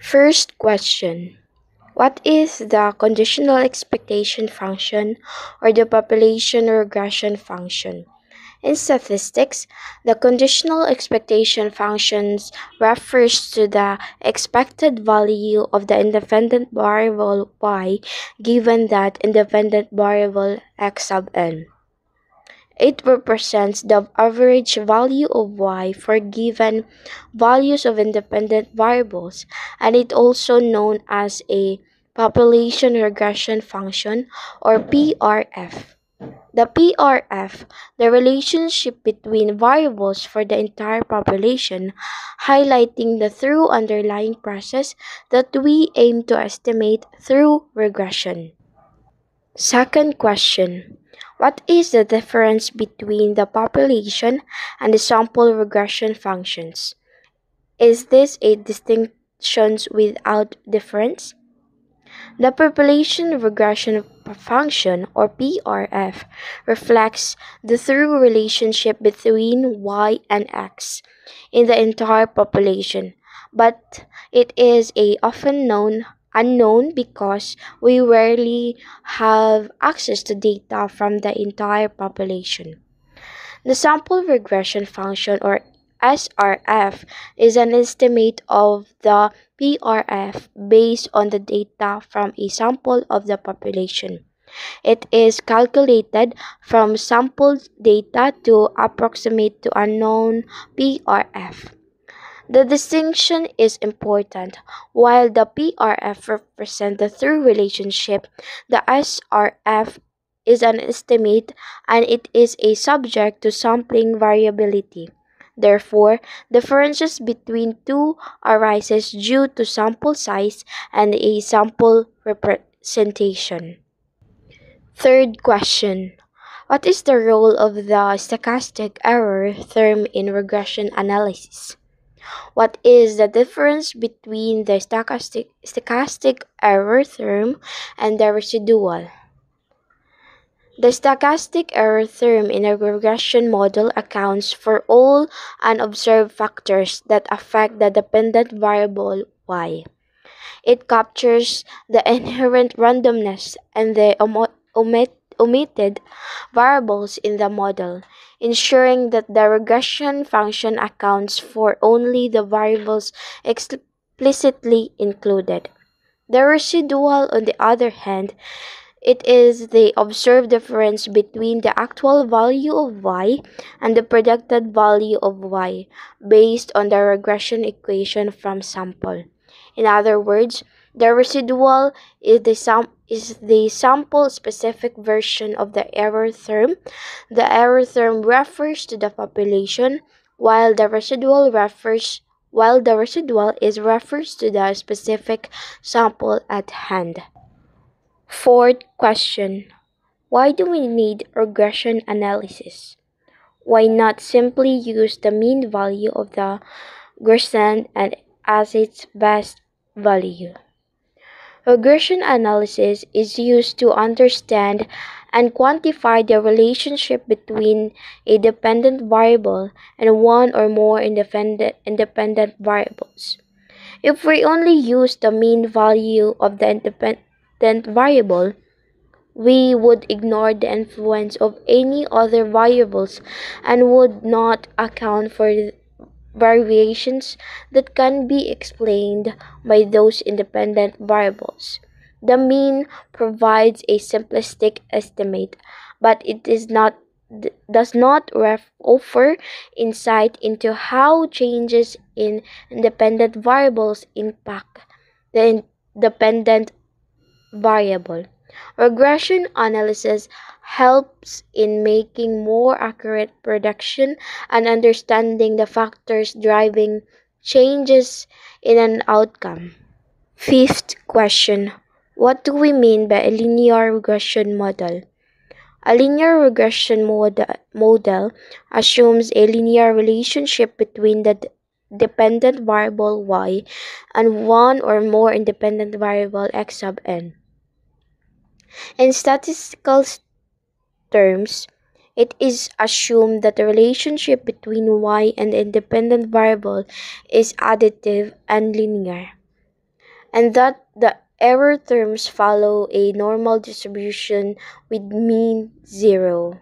First question. What is the conditional expectation function or the population regression function? In statistics, the conditional expectation functions refers to the expected value of the independent variable y given that independent variable x sub n. It represents the average value of y for given values of independent variables, and it also known as a population regression function or PRF. The PRF, the relationship between variables for the entire population, highlighting the true underlying process that we aim to estimate through regression. Second question. What is the difference between the population and the sample regression functions? Is this a distinction without difference? The population regression function, or PRF, reflects the true relationship between y and x in the entire population, but it is often unknown because we rarely have access to data from the entire population. The sample regression function, or SRF, is an estimate of the PRF based on the data from a sample of the population. It is calculated from sampled data to approximate to a known PRF. The distinction is important. While the PRF represents the true relationship, the SRF is an estimate and it is a subject to sampling variability. Therefore, differences between two arises due to sample size and a sample representation. Third question. What is the role of the stochastic error term in regression analysis? What is the difference between the stochastic error term and the residual? The stochastic error term in a regression model accounts for all unobserved factors that affect the dependent variable y. It captures the inherent randomness and the omitted variables in the model, ensuring that the regression function accounts for only the variables explicitly included. The residual, on the other hand, it is the observed difference between the actual value of y and the predicted value of y based on the regression equation from sample. In other words, the residual is the sample-specific version of the error term. The error term refers to the population, while the residual refers to the specific sample at hand. Fourth question. Why do we need regression analysis? Why not simply use the mean value of the Gaussian and as its best value? Regression analysis is used to understand and quantify the relationship between a dependent variable and one or more independent variables. If we only use the mean value of the independent variable, we would ignore the influence of any other variables and would not account for variations that can be explained by those independent variables. The mean provides a simplistic estimate, but it does not offer insight into how changes in independent variables impact the independent variable. Regression analysis helps in making more accurate prediction and understanding the factors driving changes in an outcome. Fifth question. What do we mean by a linear regression model? A linear regression model assumes a linear relationship between the dependent variable y and one or more independent variable x sub n. In statistical terms, it is assumed that the relationship between y and the independent variable is additive and linear. and that the error terms follow a normal distribution with mean 0.